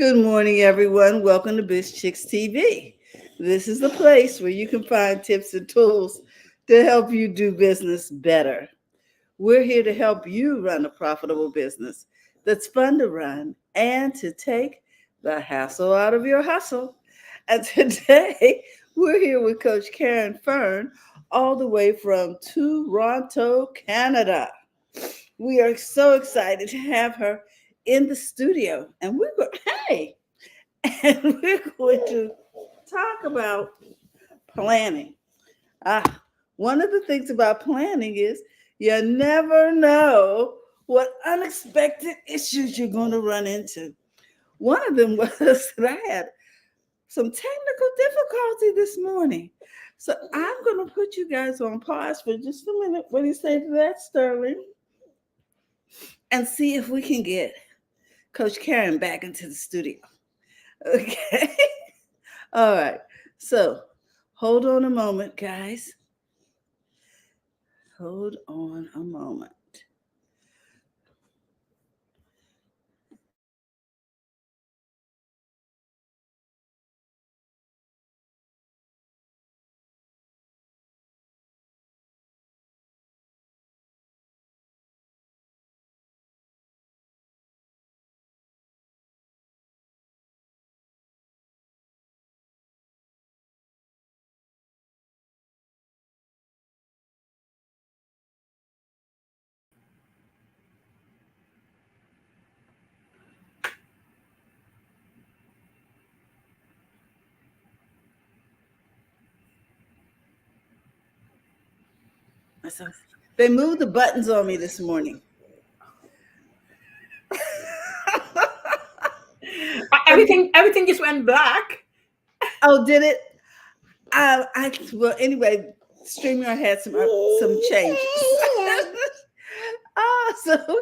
Good morning, everyone. Welcome to BizChicks TV. This is the place where you can find tips and tools to help you do business better. We're here to help you run a profitable business that's fun to run and to take the hassle out of your hustle. And today, we're here with Coach Caren Fern, all the way from Toronto, Canada. We are so excited to have her in the studio, and hey, and we're going to talk about planning. Ah, one of the things about planning is you never know what unexpected issues you're going to run into. One of them was that I had some technical difficulty this morning. So I'm going to put you guys on pause for just a minute. What do you say to that, Sterling? And see if we can get Coach Caren back into the studio. Okay. All right. So hold on a moment, guys. Hold on a moment. So they moved the buttons on me this morning. Everything just went black. Oh, did it? Well, anyway, StreamYard had some changes. So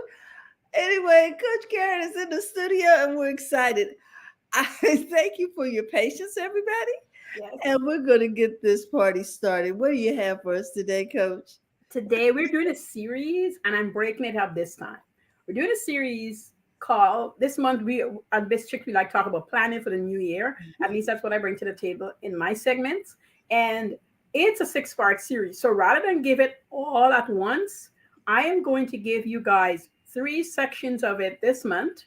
anyway, Coach Caren is in the studio, and we're excited. I thank you for your patience, everybody. Yes. And we're going to get this party started. What do you have for us today, Coach? Today we're doing a series, and I'm breaking it up this time. We're doing a series called this month. We at BizChicks we like to talk about planning for the new year. At least that's what I bring to the table in my segments. And it's a six-part series. So rather than give it all at once, I am going to give you guys three sections of it this month,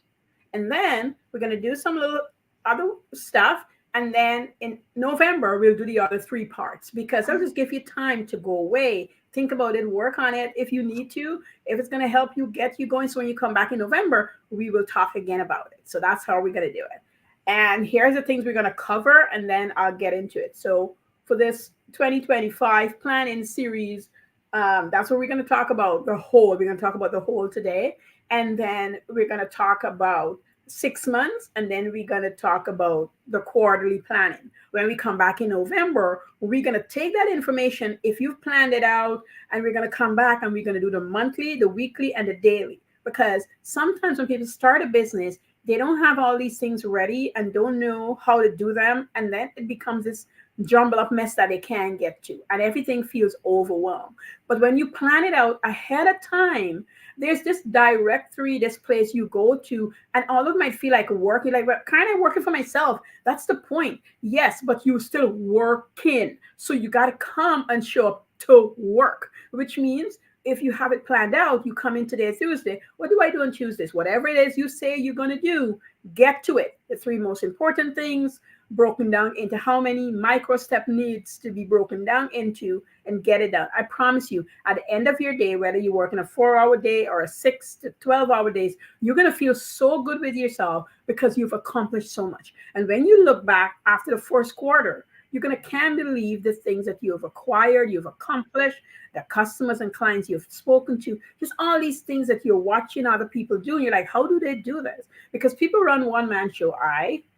and then we're going to do some little other stuff. And then in November, we'll do the other three parts because that'll just give you time to go away, think about it, work on it if you need to, if it's going to help you get you going. So when you come back in November, we will talk again about it. So that's how we're going to do it. And here's the things we're going to cover, and then I'll get into it. So for this 2025 planning series, that's what we're going to talk about the whole. We're going to talk about the whole today. And then we're going to talk about 6 months, and then we're going to talk about the quarterly planning. When we come back in November, we're going to take that information if you've planned it out, and we're going to come back and we're going to do the monthly, the weekly, and the daily. Because sometimes when people start a business, they don't have all these things ready and don't know how to do them, and then it becomes this jumble up mess that they can't get to, and everything feels overwhelmed. But when you plan it out ahead of time, there's this directory, this place you go to, and all of it might feel like working, like, well, kind of working for myself. That's the point. Yes, but you're still working. So you got to come and show up to work, which means if you have it planned out, you come in today, Tuesday. What do I do on Tuesdays? Whatever it is you say you're going to do, get to it. The three most important things broken down into how many micro step needs to be broken down into, and get it done. I promise you, at the end of your day, whether you work in a 4 hour day or a 6 to 12 hour days, you're going to feel so good with yourself because you've accomplished so much. And when you look back after the first quarter, you're going to can't believe the things that you have acquired, you've accomplished, the customers and clients you've spoken to, just all these things that you're watching other people do. And you're like, how do they do this? Because people run one man show.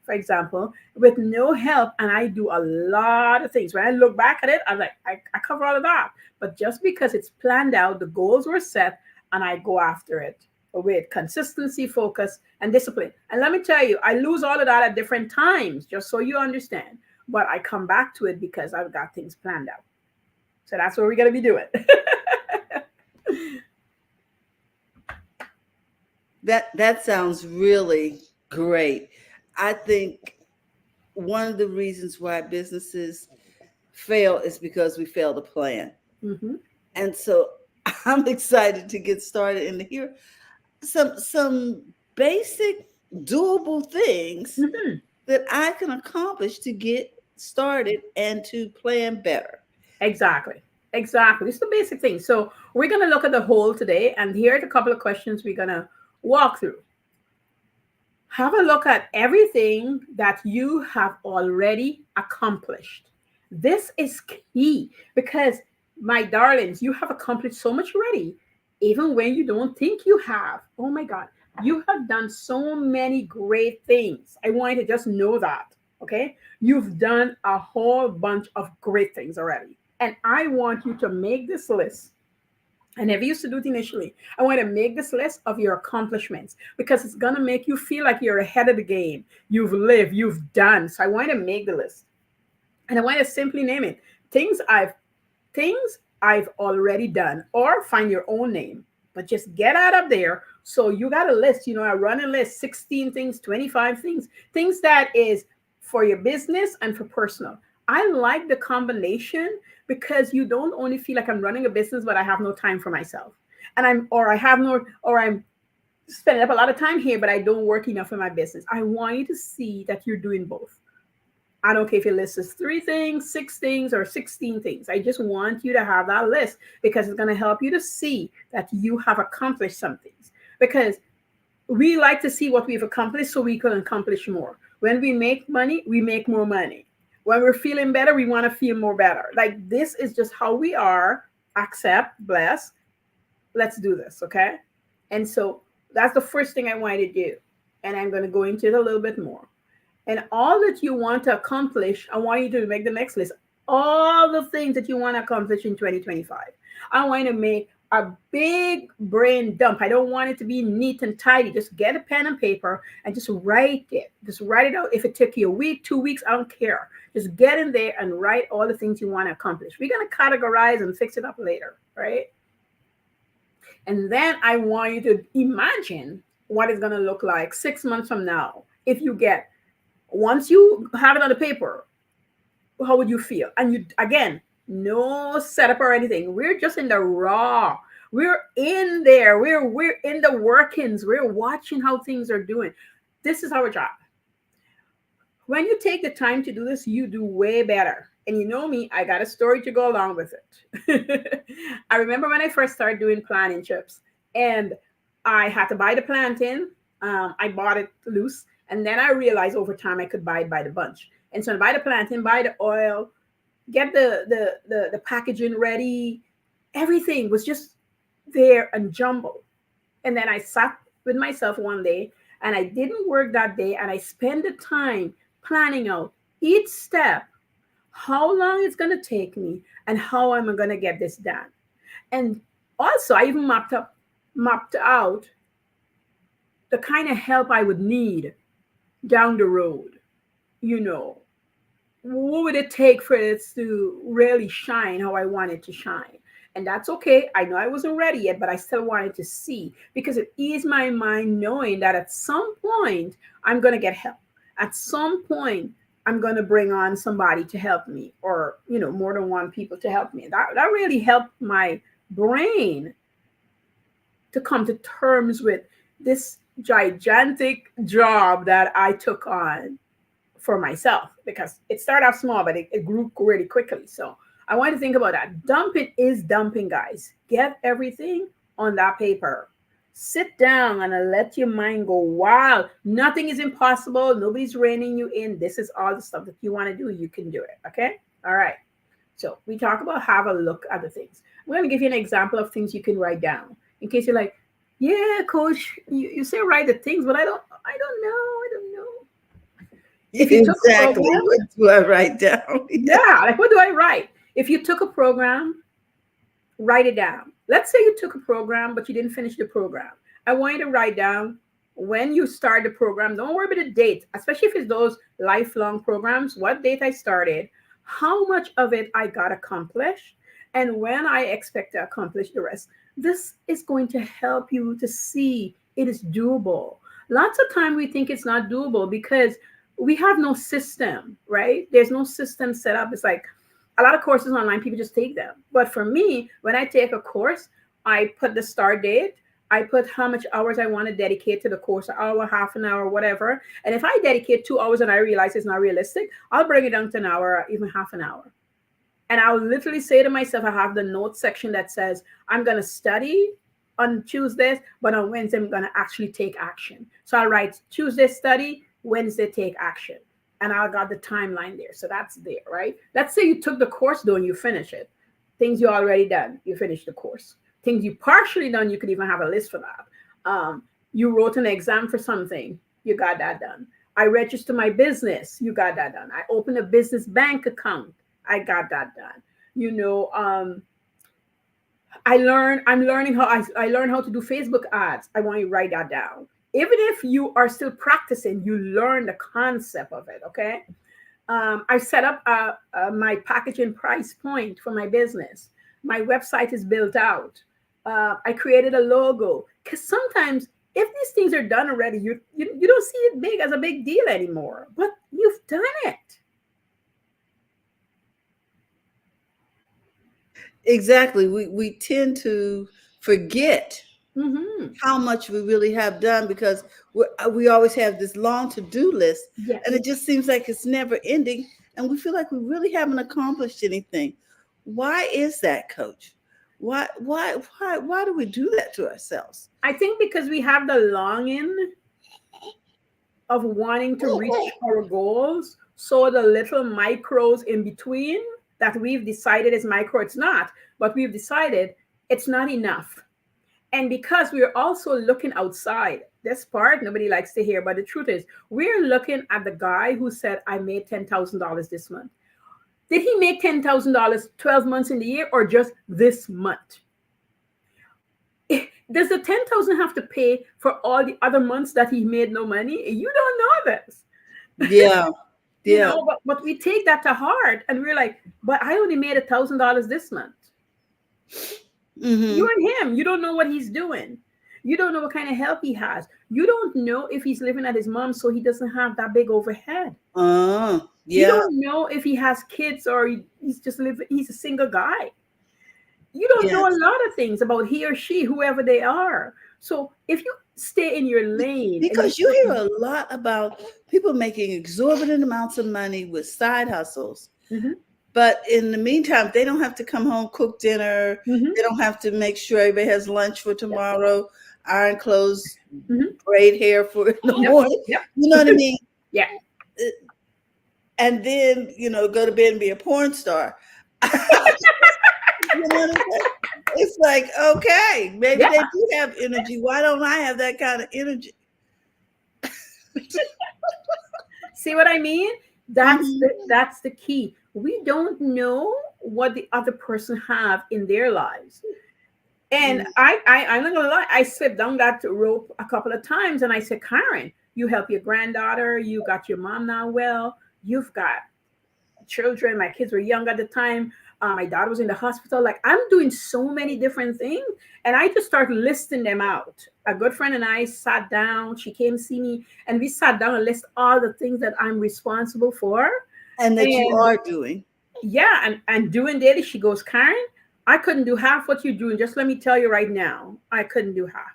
For example, with no help, and I do a lot of things. When I look back at it, I'm like, I cover all of that. But just because it's planned out, the goals were set, and I go after it with consistency, focus, and discipline. And let me tell you, I lose all of that at different times, just so you understand. But I come back to it because I've got things planned out. So that's what we're going to be doing. That sounds really great. I think one of the reasons why businesses fail is because we fail to plan. Mm-hmm. And so I'm excited to get started and to hear some basic doable things Mm-hmm. that I can accomplish to get started and to plan better. Exactly. Exactly. It's the basic thing. So we're going to look at the whole today, and here are a couple of questions we're going to walk through. Have a look at everything that you have already accomplished. This is key because, my darlings, you have accomplished so much already, even when you don't think you have. Oh my God, you have done so many great things. I want you to just know that, okay? You've done a whole bunch of great things already. And I want you to make this list. I never used to do it initially. I want to make this list of your accomplishments because it's going to make you feel like you're ahead of the game. You've lived, you've done. So I want to make the list. And I want to simply name it things I've things I've already done, or find your own name. But just get out of there. So you got a list, I run a list, 16 things, 25 things, things that is for your business and for personal. I like the combination because you don't only feel like I'm running a business, but I have no time for myself. And I'm spending up a lot of time here, but I don't work enough in my business. I want you to see that you're doing both. I don't care if your list is 3 things, 6 things, or 16 things. I just want you to have that list because it's going to help you to see that you have accomplished some things. Because we like to see what we've accomplished so we can accomplish more. When we make money, we make more money. When we're feeling better, we want to feel more better. Like this is just how we are. Accept, bless. Let's do this, okay? And so that's the first thing I want you to do. And I'm going to go into it a little bit more. And all that you want to accomplish, I want you to make the next list. All the things that you want to accomplish in 2025. I want you to make a big brain dump. I don't want it to be neat and tidy. Just get a pen and paper and just write it. Just write it out. If it took you a week, 2 weeks, I don't care. Just get in there and write all the things you want to accomplish. We're going to categorize and fix it up later, right? And then I want you to imagine what it's going to look like 6 months from now. If you get, once you have it on the paper, how would you feel? And you, again, no setup or anything. We're just in the raw. We're in there. We're in the workings. We're watching how things are doing. This is our job. When you take the time to do this, you do way better. And you know me, I got a story to go along with it. I remember when I first started doing planning chips, and I had to buy the plantain. I bought it loose, and then I realized over time I could buy it by the bunch. And so I buy the plantain, buy the oil, get the packaging ready. Everything was just there and jumbled. And then I sat with myself one day, and I didn't work that day, and I spent the time planning out each step, how long it's going to take me, and how am I going to get this done. And also, I even mapped out the kind of help I would need down the road. You know, what would it take for it to really shine how I want it to shine? And that's okay. I know I wasn't ready yet, but I still wanted to see because it eased my mind knowing that at some point I'm going to get help. At some point, I'm going to bring on somebody to help me, or, more than one people to help me. That really helped my brain to come to terms with this gigantic job that I took on for myself, because it started off small, but it grew really quickly. So I want to think about that. Dumping is dumping, guys. Get everything on that paper. Sit down and let your mind go wild. Nothing is impossible. Nobody's reining you in. This is all the stuff that you want to do. You can do it. Okay? All right. So we talk about have a look at the things. I'm going to give you an example of things you can write down in case you're like, yeah, coach, you say write the things, but I don't know. If you took a Exactly. program, What do I write down? yeah, like what do I write? If you took a program, write it down. Let's say you took a program, but you didn't finish the program. I want you to write down when you start the program. Don't worry about the date, especially if it's those lifelong programs, what date I started, how much of it I got accomplished, and when I expect to accomplish the rest. This is going to help you to see it is doable. Lots of time we think it's not doable because we have no system, right? There's no system set up. It's like a lot of courses online, people just take them. But for me, when I take a course, I put the start date, I put how much hours I want to dedicate to the course, an hour, half an hour, whatever. And if I dedicate 2 hours and I realize it's not realistic, I'll bring it down to an hour, or even half an hour. And I'll literally say to myself, I have the notes section that says, I'm going to study on Tuesdays, but on Wednesday, I'm going to actually take action. So I'll write Tuesday study, Wednesday take action. And I got the timeline there. So that's there, right? Let's say you took the course though and you finish it. Things you already done, you finish the course. Things you partially done, you could even have a list for that. You wrote an exam for something, you got that done. I register my business, you got that done. I opened a business bank account, I got that done. You know, I'm learning how I learned how to do Facebook ads. I want you to write that down. Even if you are still practicing, you learn the concept of it. Okay. I set up my packaging price point for my business. My website is built out. I created a logo because sometimes if these things are done already, you don't see it big as a big deal anymore, but you've done it. Exactly. We tend to forget Mm-hmm. how much we really have done because we always have this long to-do list, and Yes. it just seems like it's never ending, and we feel like we really haven't accomplished anything. Why is that, Coach? Why do we do that to ourselves? I think because we have the longing of wanting to reach our goals. So the little micros in between that we've decided is micro, it's not, but we've decided it's not enough. And because we're also looking outside, this part nobody likes to hear, but the truth is, we're looking at the guy who said, I made $10,000 this month. Did he make $10,000 12 months in the year or just this month? Does the 10,000 have to pay for all the other months that he made no money? You don't know this. Yeah, You yeah. know, but we take that to heart and we're like, but I only made $1,000 this month. You Mm-hmm. and him, you don't know what he's doing. You don't know what kind of help he has. You don't know if he's living at his mom's so he doesn't have that big overhead. You Yeah, don't know if he has kids or he's just living, he's a single guy. You don't know a yes. lot of things about he or she, whoever they are. So if you stay in your lane and you Because you hear a lot about people making exorbitant amounts of money with side hustles. Mhm, But in the meantime, they don't have to come home, cook dinner. mhm, They don't have to make sure everybody has lunch for yep, tomorrow, iron clothes, mhm, braid hair for in the yep, morning. yep, You know what I mean? yeah. Uh, And then, go to bed and be a porn star. You know what I'm saying? It's like, okay, maybe Yeah. they do have energy. Why don't I have that kind of energy? See what I mean? That's Hmm. the key. We don't know what the other person have in their lives. And I'm not gonna lie, I slipped down that rope a couple of times and I said, Karen, you help your granddaughter, you got your mom now well, you've got children. My kids were young at the time. My daughter was in the hospital. Like I'm doing so many different things, and I just started listing them out. A good friend and I sat down. She came see me, and we sat down and list all the things that I'm responsible for. And that you And are doing. yeah, and doing daily. She goes, Karen, I couldn't do half what you're doing. Just let me tell you right now, I couldn't do half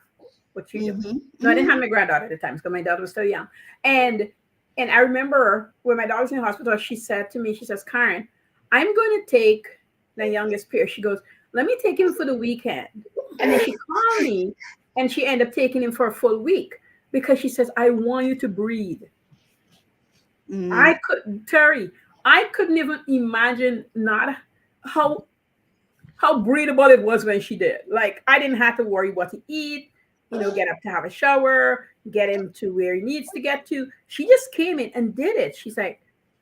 what you're doing. Hmm. No, I didn't have Hmm. my granddaughter at the time because my daughter was still young. And and I remember when my daughter was in the hospital, she said to me, she says, Karen, I'm going to take the youngest Pierre. She goes, let me take him for the weekend. And then she called me and she ended up taking him for a full week because she says, I want you to breathe. Hmm. I couldn't, Terry, I couldn't even imagine not how breathable it was when she did. Like I didn't have to worry what to eat, get up to have a shower, get him to where he needs to get to. She just came in and did it. She's like,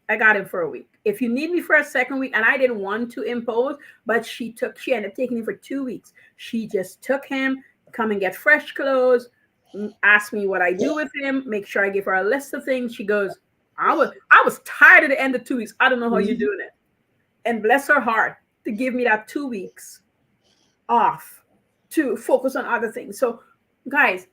I got him for a week. If you need me for a second week, and I didn't want to impose, but she ended up taking him for 2 weeks. She just took him, come and get fresh clothes, ask me what I do with him, make sure I give her a list of things. She goes, I was tired at the end of 2 weeks. I don't know how you're Hmm. doing it. And bless her heart to give me that 2 weeks off to focus on other things. So, guys,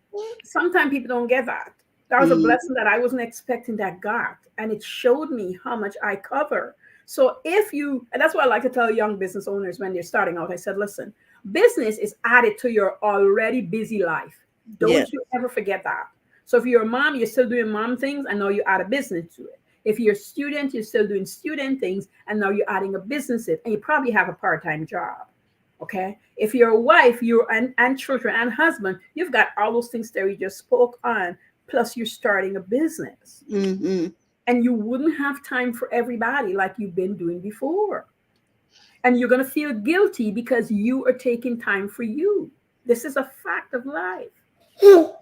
sometimes people don't get that. That was a Mm, blessing that I wasn't expecting that got. And it showed me how much I cover. So if you, and that's what I like to tell young business owners when they're starting out, I said, listen, business is added to your already busy life. yes. Don't you ever forget that. So if you're a mom, you're still doing mom things, and now you add a business to it. If you're a student, you're still doing student things, and now you're adding a business it, and you probably have a part-time job. Okay. If you're a wife, you're and children and husband, you've got all those things that we just spoke on, plus you're starting a business. Mm-hmm. And you wouldn't have time for everybody like you've been doing before. And you're going to feel guilty because you are taking time for you. This is a fact of life. So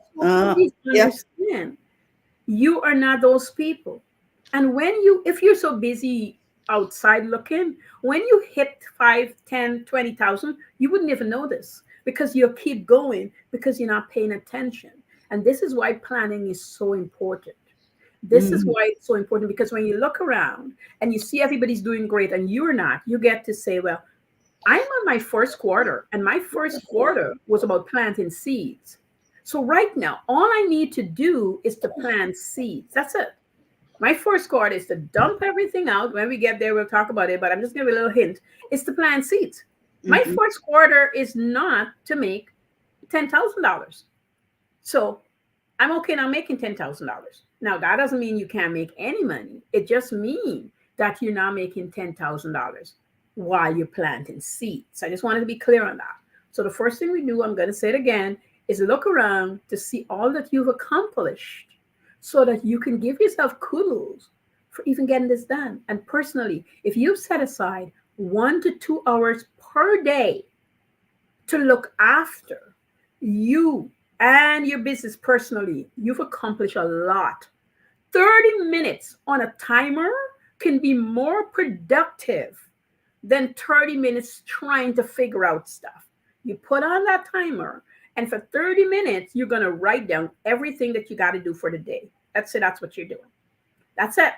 please Yeah. understand, you are not those people. And when you, if you're so busy outside looking, when you hit 5, 10, 20,000, you wouldn't even notice because you'll keep going because you're not paying attention. And this is why planning is so important. This is Mm-hmm. why it's so important, because when you look around and you see everybody's doing great and you're not, you get to say, well, I'm on my first quarter, and my first quarter was about planting seeds. So right now, all I need to do is to plant seeds. That's it. My first quarter is to dump everything out. When we get there, we'll talk about it, but I'm just giving a little hint. It's to plant seeds. My Mm-hmm. first quarter is not to make $10,000. So I'm okay now making $10,000. Now, that doesn't mean you can't make any money. It just means that you're not making $10,000 while you're planting seeds. I just wanted to be clear on that. So the first thing we do, I'm going to say it again, is look around to see all that you've accomplished so that you can give yourself kudos for even getting this done. And personally, if you've set aside 1 to 2 hours per day to look after you and your business personally, you've accomplished a lot. 30 minutes on a timer can be more productive than 30 minutes trying to figure out stuff. You put on that timer, and for 30 minutes, you're going to write down everything that you got to do for the day. That's it. That's what you're doing. That's it.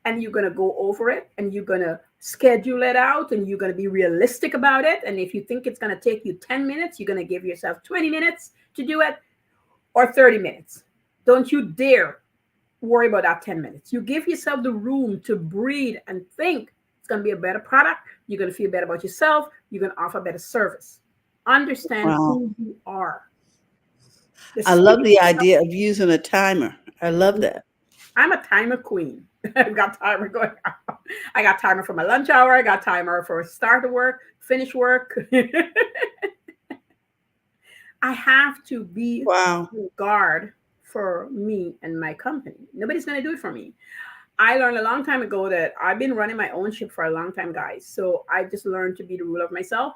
And you're going to go over it, and you're going to schedule it out, and you're going to be realistic about it. And if you think it's going to take you 10 minutes, you're going to give yourself 20 minutes to do it, or 30 minutes. Don't you dare worry about that 10 minutes. You give yourself the room to breathe and think. It's going to be a better product. You're going to feel better about yourself. You're going to offer better service. Understand Wow. who you are. The I love spirit the of, idea of using a timer. I love that. I'm a timer queen. I've got timer going on. I got timer for my lunch hour. I got timer for start of work, finish work. I have to be Wow. on guard for me and my company. Nobody's going to do it for me. I learned a long time ago that I've been running my own ship for a long time, guys. So I just learned to be the ruler of myself.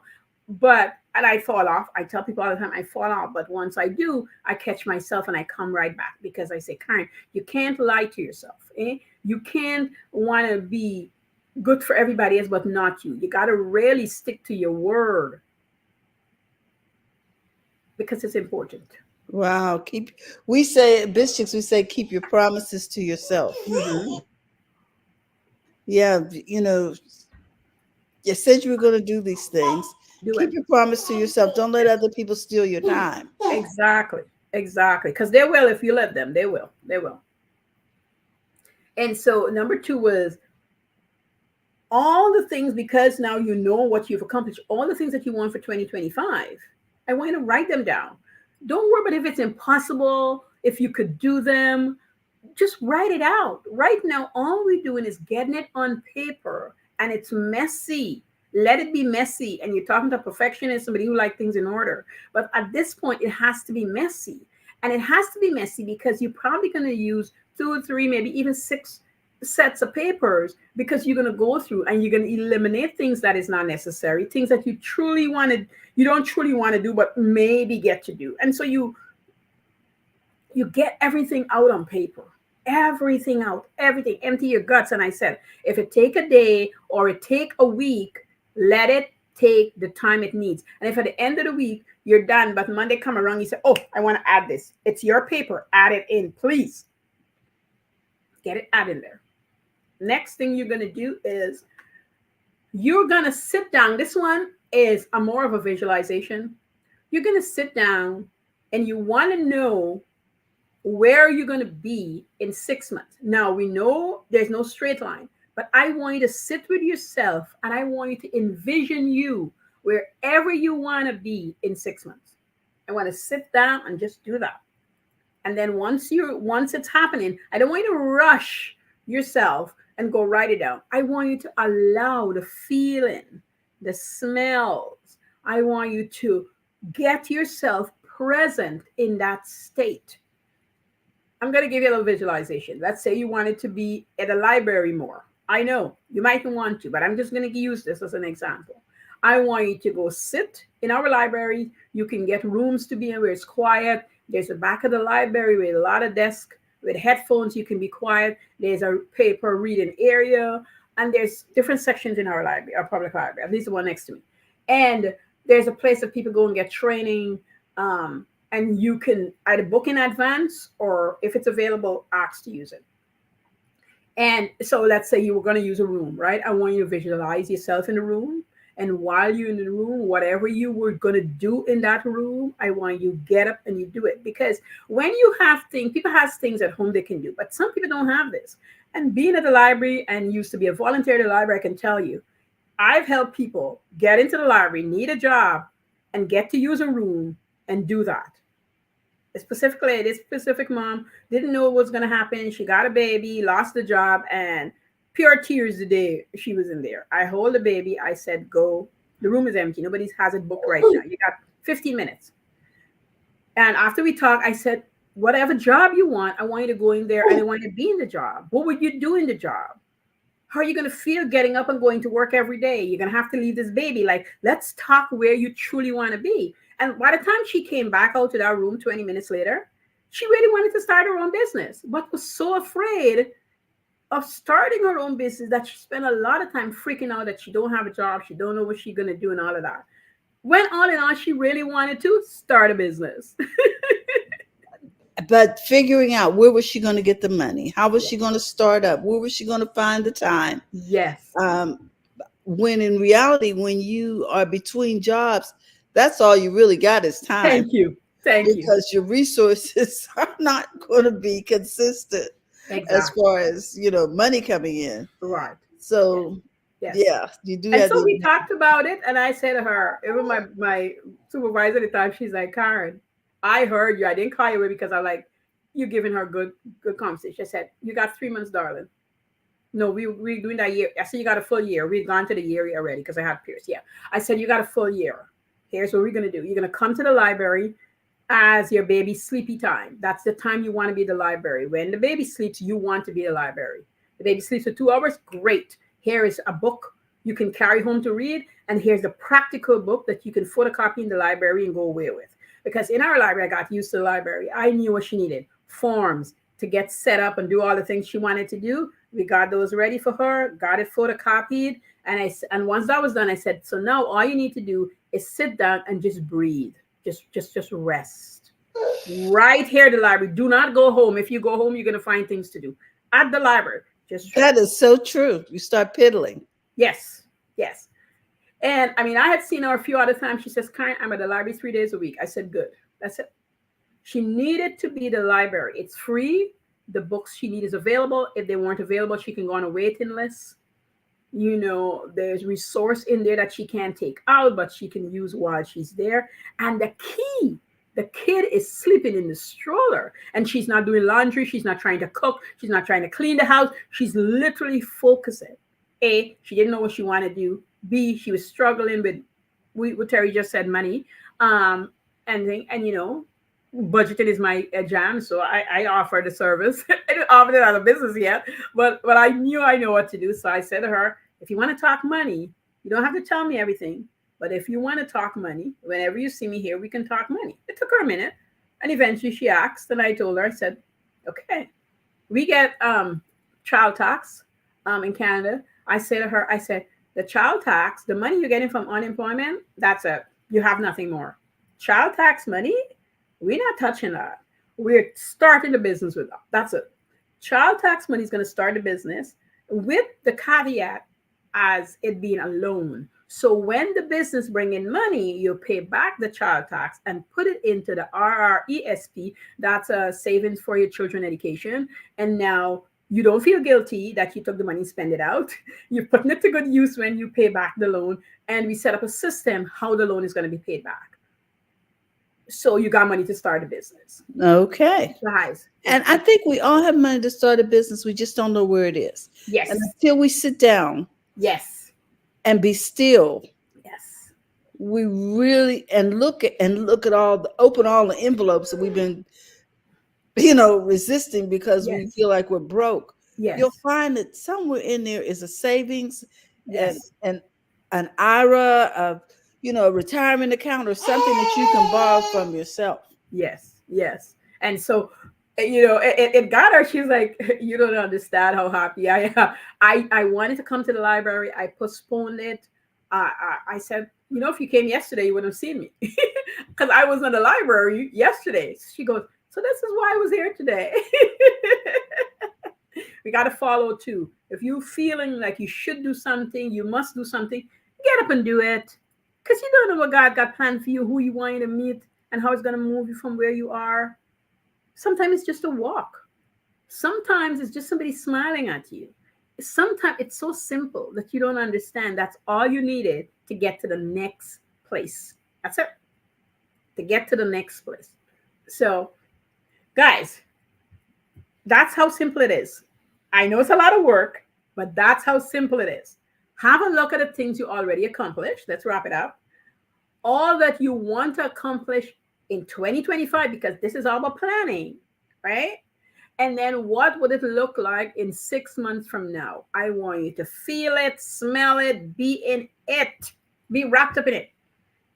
And I fall off. I tell people all the time I fall off. But once I do, I catch myself and I come right back because I say, Karen, you can't lie to yourself. You can't want to be good for everybody else, but not you. You got to really stick to your word because it's important. Wow. We say at BizChicks, we say keep your promises to yourself. Mm-hmm. Yeah, you said you were going to do these things. Do Keep it. your promise to yourself. Don't let other people steal your time. Exactly. Exactly. Because they will if you let them. They will. They will. And so number two was all the things, because now you know what you've accomplished, all the things that you want for 2025. I want you to write them down. Don't worry about if it's impossible, if you could do them. Just write it out. Right now, all we're doing is getting it on paper, and it's messy. Let it be messy. And you're talking to a perfectionist, somebody who likes things in order. But at this point, it has to be messy. And it has to be messy because you're probably going to use 2 or 3, maybe even 6 sets of papers, because you're going to go through and you're going to eliminate things that is not necessary, things that you don't truly want to do, but maybe get to do. And so you get everything out on paper, everything out, everything, empty your guts. And I said, if it take a day or it take a week, let it take the time it needs. And if at the end of the week you're done, but Monday come around, you say, oh, I want to add this. It's your paper. Add it in, please. Get it add in there. Next thing you're going to do is you're going to sit down. This one is a more of a visualization. You're going to sit down and you want to know Where are you going to be in 6 months? Now, we know there's no straight line, but I want you to sit with yourself and I want you to envision you wherever you want to be in 6 months. I want to sit down and just do that. And then once it's happening, I don't want you to rush yourself and go write it down. I want you to allow the feeling, the smells. I want you to get yourself present in that state. I'm going to give you a little visualization. Let's say you wanted to be at a library more. I know you might want to, but I'm just going to use this as an example. I want you to go sit in our library. You can get rooms to be in where it's quiet. There's a back of the library with a lot of desks with headphones. You can be quiet. There's a paper reading area. And there's different sections in our library, our public library, at least the one next to me. And there's a place that people go and get training. And you can either book in advance or if it's available, ask to use it. And so let's say you were going to use a room, right? I want you to visualize yourself in the room. And while you're in the room, whatever you were going to do in that room, I want you to get up and you do it. Because when you have things, people have things at home they can do, but some people don't have this. And being at the library and used to be a volunteer at the library, I can tell you, I've helped people get into the library, need a job, and get to use a room and do that. Specifically, this specific mom didn't know what was going to happen. She got a baby, lost the job, and pure tears the day she was in there. I hold the baby. I said, go. The room is empty. Nobody has it booked right now. You got 15 minutes. And after we talked, I said, whatever job you want, I want you to go in there and I want you to be in the job. What would you do in the job? How are you going to feel getting up and going to work every day? You're going to have to leave this baby. Like, let's talk where you truly want to be. And by the time she came back out to that room 20 minutes later, she really wanted to start her own business, but was so afraid of starting her own business that she spent a lot of time freaking out that she don't have a job. She don't know what she's going to do and all of that. When all in all, she really wanted to start a business. But figuring out where was she going to get the money? How was she going to start up? Where was she going to find the time? Yes. When in reality, when you are between jobs, that's all you really got is time. Thank you. Because your resources are not going to be consistent as far as, money coming in. Right. So, yes. Yeah, you do. And so we talked about it, and I said to her, even my supervisor at the time, she's like, Caren, I heard you. I didn't call you away because I like you giving her good conversation. I said, you got 3 months, darling. No, we doing that year. I said, you got a full year. We'd gone to the year already because I had Pierce. Yeah. I said, you got a full year. Here's what we're going to do. You're going to come to the library as your baby's sleepy time. That's the time you want to be at the library. When the baby sleeps, you want to be at the library. The baby sleeps for 2 hours. Great. Here is a book you can carry home to read. And here's the practical book that you can photocopy in the library and go away with. Because in our library, I got used to the library. I knew what she needed. Forms to get set up and do all the things she wanted to do. We got those ready for her, got it photocopied. And once that was done, I said, so now all you need to do is sit down and just breathe. Just rest. Right here at the library. Do not go home. If you go home, you're going to find things to do. At the library. That is so true. You start piddling. Yes. And I mean, I had seen her a few other times. She says, Karen, I'm at the library 3 days a week. I said, good. That's it. She needed to be the library. It's free. The books she needs is available. If they weren't available, she can go on a waiting list. There's resource in there that she can't take out, but she can use while she's there. And the kid is sleeping in the stroller and she's not doing laundry. She's not trying to cook. She's not trying to clean the house. She's literally focusing. A, she didn't know what she wanted to do. B, she was struggling with what Terry just said, money. And budgeting is my jam. So I offered the service. I didn't offer it out of business yet, but I knew I know what to do. So I said to her, if you want to talk money, you don't have to tell me everything. But if you want to talk money, whenever you see me here, we can talk money. It took her a minute. And eventually she asked, and I told her, I said, okay, we get child tax in Canada. I said to her, the child tax, the money you're getting from unemployment, that's it. You have nothing more. Child tax money, we're not touching that. We're starting the business with that. That's it. Child tax money is going to start a business with the caveat as it being a loan. So when the business bring in money, you pay back the child tax and put it into the RRESP. That's a savings for your children education. And now you don't feel guilty that you took the money, spend it out. You're putting it to good use when you pay back the loan. And we set up a system how the loan is going to be paid back. So you got money to start a business. Okay. Guys. And I think we all have money to start a business. We just don't know where it is. Yes. And until we sit down, yes, and be still, yes, we really look at open all the envelopes that we've been resisting because we yes, feel like we're broke. yes, You'll find that somewhere in there is a savings yes, and an IRA, a retirement account or something that you can borrow from yourself. yes, yes. And so, it got her. She's like, you don't understand how happy I am. I wanted to come to the library. I postponed it. I said, if you came yesterday, you would have seen me because I was in the library yesterday. She goes, so this is why I was here today. We got to follow too. If you're feeling like you should do something, you must do something, get up and do it. Because you don't know what God got planned for you, who you want to meet, and how it's going to move you from where you are. Sometimes it's just a walk. Sometimes it's just somebody smiling at you. Sometimes it's so simple that you don't understand. That's all you needed to get to the next place. That's it. To get to the next place. So, guys, that's how simple it is. I know it's a lot of work, but that's how simple it is. Have a look at the things you already accomplished. Let's wrap it up. All that you want to accomplish in 2025, because this is all about planning, right? And then what would it look like in 6 months from now? I want you to feel it, smell it, be in it, be wrapped up in it.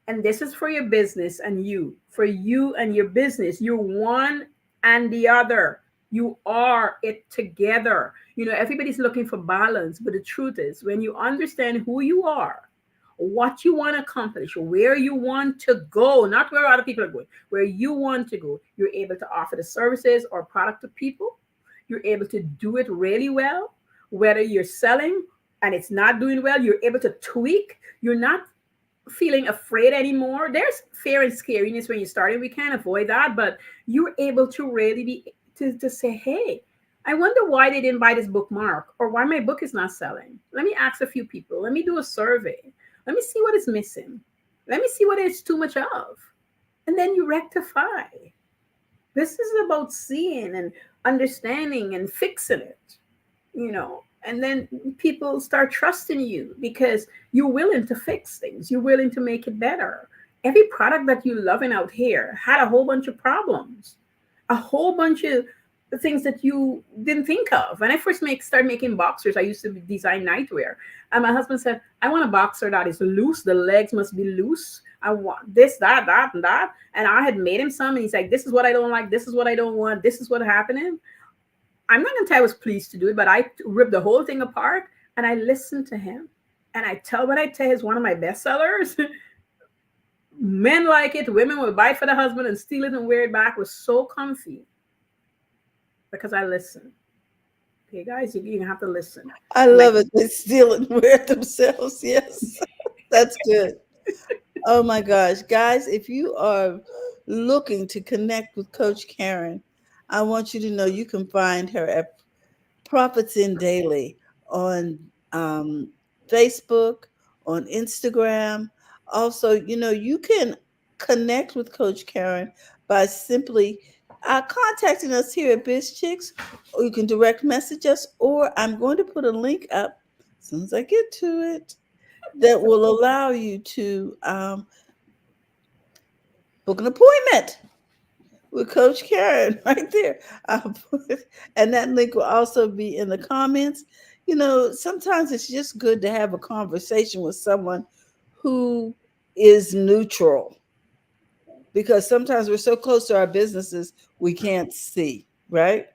And this is for your business and you, for you and your business. You're one and the other. You are it together. Everybody's looking for balance, but the truth is, when you understand who you are, what you want to accomplish, where you want to go, not where other people are going, where you want to go, you're able to offer the services or product to people. You're able to do it really well. Whether you're selling and it's not doing well, you're able to tweak. You're not feeling afraid anymore. There's fear and scariness when you're starting. We can't avoid that, but you're able to really be to say, hey, I wonder why they didn't buy this bookmark or why my book is not selling. Let me ask a few people. Let me do a survey. Let me see what is missing. Let me see what it's too much of. And then you rectify. This is about seeing and understanding and fixing it, and then people start trusting you because you're willing to fix things. You're willing to make it better. Every product that you're loving out here had a whole bunch of problems, a whole bunch of things that you didn't think of. When I first started making boxers, I used to design nightwear. And my husband said, I want a boxer that is loose. The legs must be loose. I want this, that, and that. And I had made him some. And he's like, this is what I don't like. This is what I don't want. This is what happening. I'm not going to tell I was pleased to do it, but I ripped the whole thing apart. And I listened to him. And what I tell is one of my best sellers. Men like it. Women will buy it for the husband and steal it and wear it back. It was so comfy. Because I listen. Okay, guys, you're gonna have to listen. I love it. They steal and wear it themselves. Yes, that's good. Oh my gosh, guys, if you are looking to connect with Coach Caren, I want you to know you can find her at Profits in Daily on Facebook, on Instagram. Also, you can connect with Coach Caren by simply contacting us here at BizChicks, or you can direct message us, or I'm going to put a link up as soon as I get to it that will allow you to book an appointment with Coach Caren right there. And that link will also be in the comments. Sometimes it's just good to have a conversation with someone who is neutral, because sometimes we're so close to our businesses we can't see, right?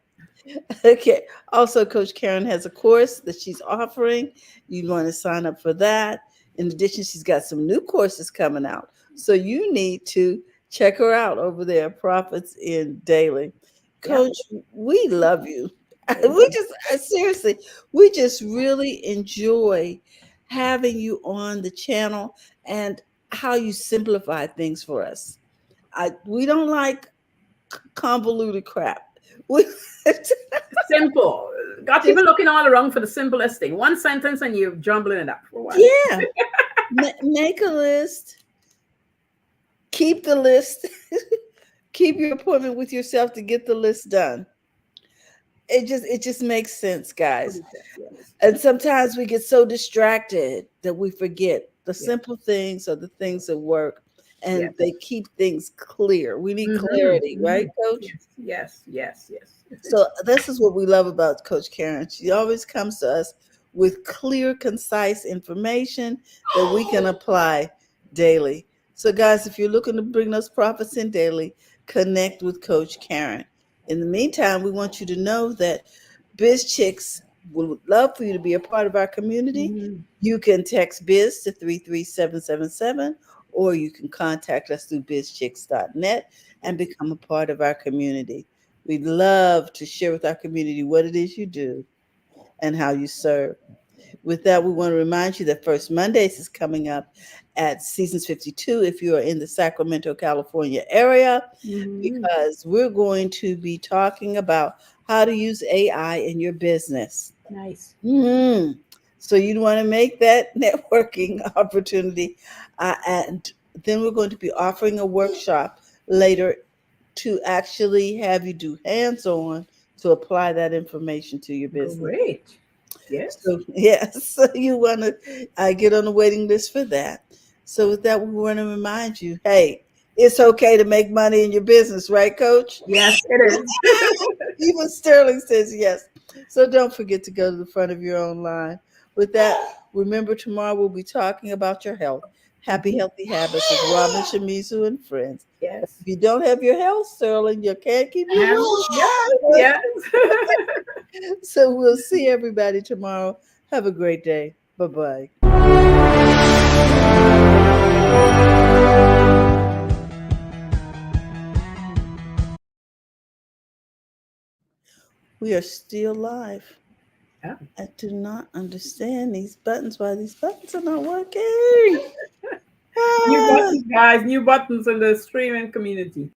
Okay. Also, Coach Caren has a course that she's offering. You want to sign up for that. In addition, she's got some new courses coming out. So you need to check her out over there, Profits in Daily. Coach, we love you. Seriously, we just really enjoy having you on the channel and how you simplify things for us. We don't like convoluted crap. We Simple. Got people just looking all around for the simplest thing. One sentence and you're jumbling it up for one. yeah, make a list, keep the list, keep your appointment with yourself to get the list done. It just makes sense, guys. Yes. And sometimes we get so distracted that we forget the Yes. simple things are the things that work and Yes. they keep things clear. We need Mm-hmm. clarity, right, Mm-hmm. coach? Yes. Yes. Yes. Yes. So this is what we love about Coach Karen. She always comes to us with clear, concise information that we can apply daily. So, guys, if you're looking to bring those profits in daily, connect with Coach Karen. In the meantime, we want you to know that Biz Chicks would love for you to be a part of our community. Mhm. You can text Biz to 33777, or you can contact us through bizchicks.net and Yes. become a part of our community. We'd love to share with our community what it is you do and how you serve. With that, we want to remind you that First Mondays is coming up at Seasons 52 if you are in the Sacramento, California area, Mhm. because we're going to be talking about how to use AI in your business. Nice. Hmm. So you want to make that networking opportunity. And then we're going to be offering a workshop later to actually have you do hands-on to apply that information to your business. Great. Yes. So yes, so you want to get on the waiting list for that. So with that, we want to remind you, hey, it's okay to make money in your business, right, Coach? Yes, it is. Even Sterling says yes. So don't forget to go to the front of your own line. With that, remember tomorrow we'll be talking about your health. Happy Mhm. Healthy Habits with Robin Shimizu and friends. Yes. If you don't have your health, Sterling, you can't keep your Yes. word. Yes. So we'll see everybody tomorrow. Have a great day. Bye bye. We are still live. Yeah. I do not understand these buttons. Why these buttons are not working? New Ah. buttons, guys. New buttons in the streaming community.